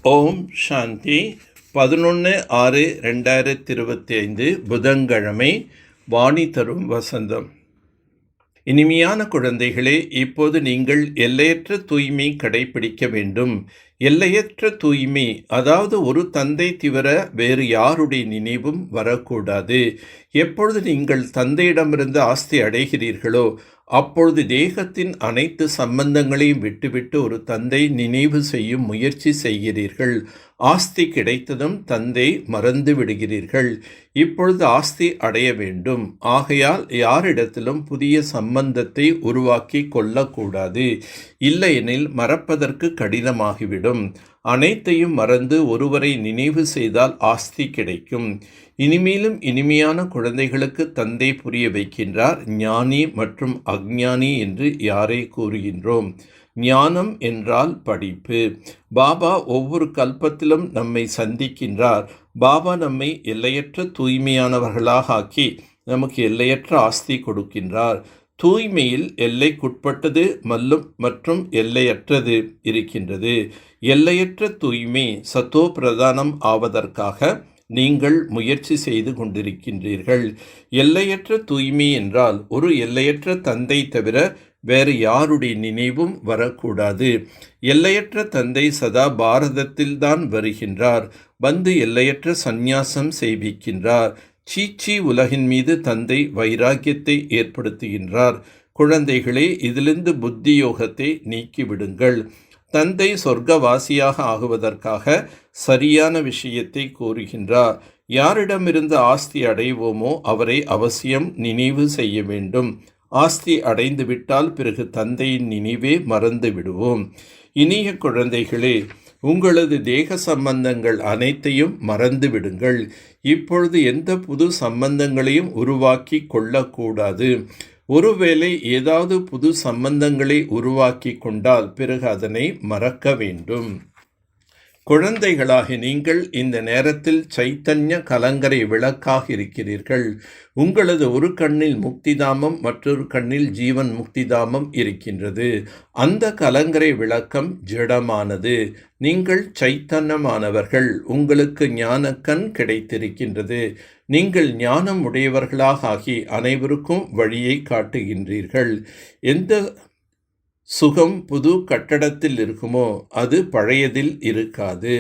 ஓம் சாந்தி 11/6/2025 புதன்கிழமை. வாணி தரும் வசந்தம். இனிமையான குழந்தைகளே, இப்போது நீங்கள் எல்லையற்ற தூய்மை கடைபிடிக்க வேண்டும். எல்லையற்ற தூய்மை, அதாவது ஒரு தந்தை தவிர வேறு யாருடைய நினைவும் வரக்கூடாது. எப்பொழுது நீங்கள் தந்தையிடமிருந்து ஆஸ்தி அடைகிறீர்களோ அப்பொழுது தேகத்தின் அனைத்து சம்பந்தங்களையும் விட்டுவிட்டு ஒரு தந்தை நினைவு செய்யும் முயற்சி செய்கிறீர்கள். ஆஸ்தி கிடைத்ததும் தந்தை மறந்து விடுகிறீர்கள். இப்பொழுது ஆஸ்தி அடைய வேண்டும். ஆகையால் யாரிடத்திலும் புதிய சம்பந்தத்தை உருவாக்கி கொள்ளக்கூடாது. இல்லையெனில் மறப்பதற்கு கடினமாகிவிடும். அனைத்தையும் மறந்து ஒருவரை நினைவு செய்தால் ஆஸ்தி கிடைக்கும். இனிமேலும் இனிமையான குழந்தைகளுக்கு தந்தை புரிய வைக்கின்றார். ஞானி மற்றும் அஞ்ஞானி என்று யாரை கூறுகின்றோம்? ஞானம் என்றால் படிப்பு. பாபா ஒவ்வொரு கல்பத்திலும் நம்மை சந்திக்கின்றார். பாபா நம்மை எல்லையற்ற தூய்மையானவர்களாக ஆக்கி நமக்கு எல்லையற்ற ஆஸ்தி கொடுக்கின்றார். தூய்மையில் எல்லைக்குட்பட்டது மற்றும் எல்லையற்றது இருக்கின்றது. எல்லையற்ற தூய்மை சத்தோ பிரதானம் ஆவதற்காக நீங்கள் முயற்சி செய்து கொண்டிருக்கின்றீர்கள். எல்லையற்ற தூய்மை என்றால் ஒரு எல்லையற்ற தந்தை தவிர வேறு யாருடைய நினைவும் வரக்கூடாது. எல்லையற்ற தந்தை சதா பாரதத்தில்தான் வருகின்றார். வந்து எல்லையற்ற சந்நியாசம் செய்விக்கின்றார். சீச்சி உலகின் மீது தந்தை வைராக்கியத்தை ஏற்படுத்துகின்றார். குழந்தைகளே, இதிலிருந்து புத்தி யோகத்தை நீக்கிவிடுங்கள். தந்தை சொர்க்கவாசியாக ஆகுவதற்காக சரியான விஷயத்தை கூறுகின்றார். யாரிடமிருந்து ஆஸ்தி அடைவோமோ அவரை அவசியம் நினைவு செய்ய வேண்டும். ஆஸ்தி அடைந்து விட்டால் பிறகு தந்தையின் நினைவே மறந்து விடுவோம். இனிய குழந்தைகளே, உங்களது தேக சம்பந்தங்கள் அனைத்தையும் மறந்து விடுங்கள். இப்பொழுது எந்த புது சம்பந்தங்களையும் உருவாக்கி கொள்ளக்கூடாது. ஒருவேளை ஏதாவது புது சம்பந்தங்களை உருவாக்கி கொண்டால் பிறகு அதனை மறக்க வேண்டும். குழந்தைகளாகி நீங்கள் இந்த நேரத்தில் சைத்தன்ய கலங்கரை விளக்காக இருக்கிறீர்கள். உங்களது ஒரு கண்ணில் முக்திதாமம், மற்றொரு கண்ணில் ஜீவன் முக்திதாமம் இருக்கின்றது. அந்த கலங்கரை விளக்கம் ஜடமானது. நீங்கள் சைத்தன்யமானவர்கள். உங்களுக்கு ஞான கண் கிடைத்திருக்கின்றது. நீங்கள் ஞானம் உடையவர்களாக ஆகி அனைவருக்கும் வழியை காட்டுகின்றீர்கள். எந்த சுகம் புது கட்டடத்தில் இருக்குமோ அது பழையதில் இருக்காது.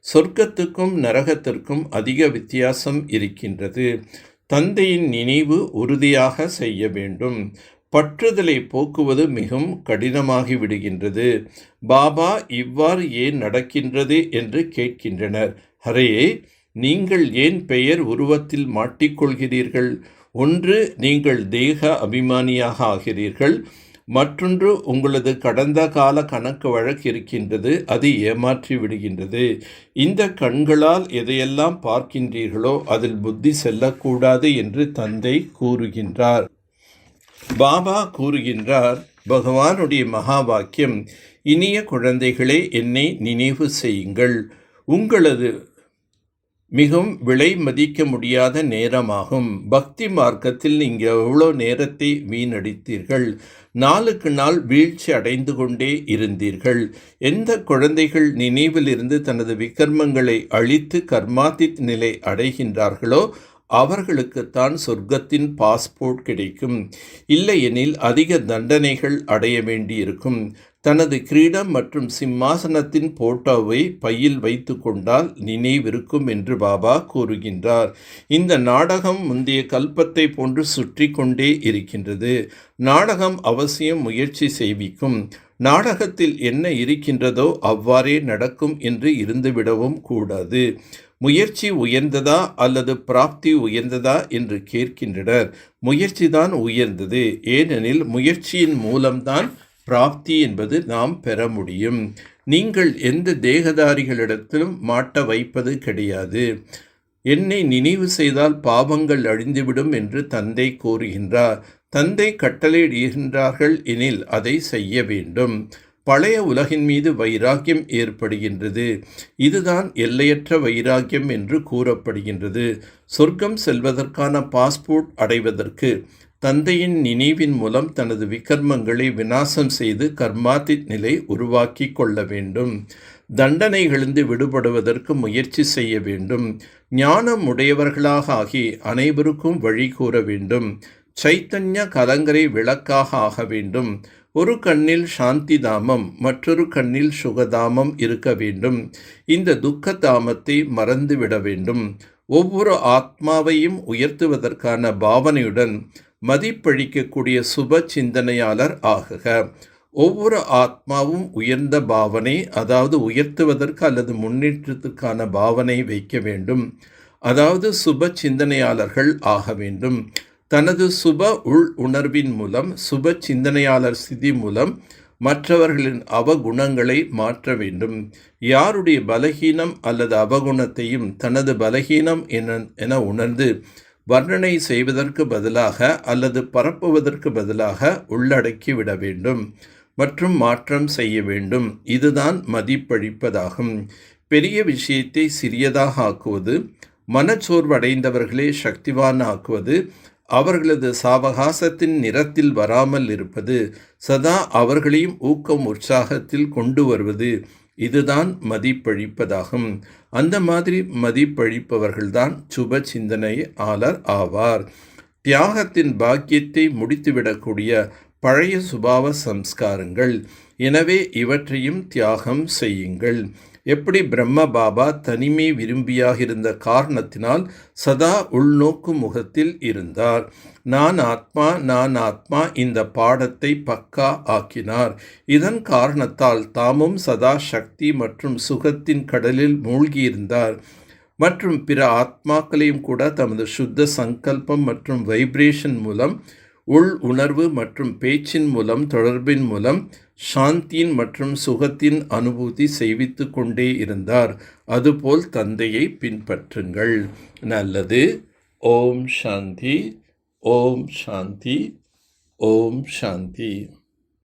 சொர்க்கத்துக்கும் நரகத்திற்கும் அதிக வித்தியாசம் இருக்கின்றது. தந்தையின் நினைவு உறுதியாக செய்ய வேண்டும். பற்றுதலை போக்குவது மிகவும் கடினமாகி விடுகின்றது. பாபா இவ்வாறு ஏன் நடக்கின்றது என்று கேட்கின்றனர். ஹரே, நீங்கள் ஏன் பெயர் உருவத்தில் மாட்டிக்கொள்கிறீர்கள்? ஒன்று, நீங்கள் தேக அபிமானியாக ஆகிறீர்கள். மற்றொன்று, உங்களது கடந்த கால கணக்கு வழக்கு இருக்கின்றது, அது ஏமாற்றி விடுகின்றது. இந்த கண்களால் எதையெல்லாம் பார்க்கின்றீர்களோ அதில் புத்தி செல்லக்கூடாது என்று தந்தை கூறுகின்றார். பாபா கூறுகின்றார், பகவானுடைய மகா வாக்கியம், இனிய குழந்தைகளே, என்னை நினைவு செய்யுங்கள். உங்களது மிகவும் விலை மதிக்க முடியாத நேரமாகும். பக்தி மார்க்கத்தில் நீங்கள் எவ்வளோ நேரத்தை வீணடித்தீர்கள். நாளுக்கு நாள் வீழ்ச்சி அடைந்து கொண்டே இருந்தீர்கள். எந்த குழந்தைகள் நினைவிலிருந்து தனது விகர்மங்களை அழித்து கர்மாதித் நிலை அடைகின்றார்களோ அவர்களுக்குத்தான் சொர்க்கத்தின் பாஸ்போர்ட் கிடைக்கும். இல்லையெனில் அதிக தண்டனைகள் அடைய வேண்டியிருக்கும். தனது கிரீடம் மற்றும் சிம்மாசனத்தின் போட்டோவை பையில் வைத்து கொண்டால் நினைவிருக்கும் என்று பாபா கூறுகின்றார். இந்த நாடகம் முந்தைய கல்பத்தை போன்று சுற்றி கொண்டே இருக்கின்றது. நாடகம் அவசியம் முயற்சி செய்விக்கும். நாடகத்தில் என்ன இருக்கின்றதோ அவ்வாறே நடக்கும் என்று இருந்துவிடவும் கூடாது. முயற்சி உயர்ந்ததா அல்லது பிராப்தி உயர்ந்ததா என்று கேட்கின்றனர். முயற்சிதான் உயர்ந்தது. ஏனெனில் முயற்சியின் மூலம்தான் பிராப்தி என்பது நாம் பெற முடியும். நீங்கள் எந்த தேகதாரிகளிடத்திலும் மாட்ட வைப்பது கிடையாது. என்னை நினைவு செய்தால் பாவங்கள் அழிந்துவிடும் என்று தந்தை கூறுகின்றார். தந்தை கட்டளையிடுகின்றார்கள் எனில் அதை செய்ய வேண்டும். பழைய உலகின் மீது வைராக்கியம் ஏற்படுகின்றது. இதுதான் எல்லையற்ற வைராக்கியம் என்று கூறப்படுகின்றது. சொர்க்கம் செல்வதற்கான பாஸ்போர்ட் அடைவதற்கு தந்தையின் நினைவின் மூலம் தனது விகர்மங்களை விநாசம் செய்து கர்மாதித் நிலை உருவாக்கி கொள்ள வேண்டும். தண்டனைகளிலிருந்து விடுபடுவதற்கு முயற்சி செய்ய வேண்டும். ஞானம் உடையவர்களாக ஆகி அனைவருக்கும் வழி கூற வேண்டும். சைத்தன்ய கலங்கரை விளக்காக ஆக வேண்டும். ஒரு கண்ணில் சாந்தி தாமம், மற்றொரு கண்ணில் சுகதாமம் இருக்க வேண்டும். இந்த துக்க தாமத்தை மறந்துவிட வேண்டும். ஒவ்வொரு ஆத்மாவையும் உயர்த்துவதற்கான பாவனையுடன் மதிப்பளிக்கக்கூடிய சுப சிந்தனையாளர் ஆகுக. ஒவ்வொரு ஆத்மாவும் உயர்ந்த பாவனை, அதாவது உயர்த்துவதற்கு அல்லது முன்னேற்றத்துக்கான பாவனை வைக்க வேண்டும். அதாவது சுப சிந்தனையாளர்கள் ஆக வேண்டும். தனது சுப உள் உணர்வின் மூலம், சுப சிந்தனையாளர் ஸ்திதி மூலம் மற்றவர்களின் அவகுணங்களை மாற்ற வேண்டும். யாருடைய பலகீனம் அல்லது அவகுணத்தையும் தனது பலகீனம் என உணர்ந்து வர்ணனை செய்வதற்கு பதிலாக அல்லது பரப்புவதற்கு பதிலாக உள்ளடக்கி விட வேண்டும் மற்றும் மாற்றம் செய்ய வேண்டும். இதுதான் மதிப்பளிப்பதாகும். பெரிய விஷயத்தை சிறியதாக ஆக்குவது, மனச்சோர்வடைந்தவர்களே சக்திவான் ஆக்குவது, அவர்களது சாவகாசத்தின் நிறத்தில் வராமல் இருப்பது, சதா அவர்களையும் ஊக்கம் உற்சாகத்தில் கொண்டு வருவது, இதுதான் மதிப்பளிப்பதாகும். அந்த மாதிரி மதிப்பளிப்பவர்கள்தான் சுப சிந்தனையாளர் ஆவார். தியாகத்தின் பாக்கியத்தை முடித்துவிடக்கூடிய பழைய சுபாவ சம்ஸ்காரங்கள். எனவே இவற்றையும் தியாகம் செய்யுங்கள். எப்படி பிரம்ம பாபா தனிமை விரும்பியாக இருந்த காரணத்தினால் சதா உள்நோக்கு முகத்தில் இருந்தார். நான் ஆத்மா, நான் ஆத்மா இந்த பாடத்தை பக்கா ஆக்கினார். இதன் காரணத்தால் தாமும் சதா சக்தி மற்றும் சுகத்தின் கடலில் மூழ்கியிருந்தார். மற்றும் பிற ஆத்மாக்களையும் கூட தமது சுத்த சங்கல்பம் மற்றும் வைப்ரேஷன் மூலம், உள் உணர்வு மற்றும் பேச்சின் மூலம், தொடர்பின் மூலம் சாந்தியின் மற்றும் சுகத்தின் அனுபூதி செய்வித்து கொண்டே இருந்தார். அதுபோல் தந்தையை பின்பற்றுங்கள். நல்லது. ஓம் சாந்தி. ஓம் சாந்தி. ஓம் சாந்தி.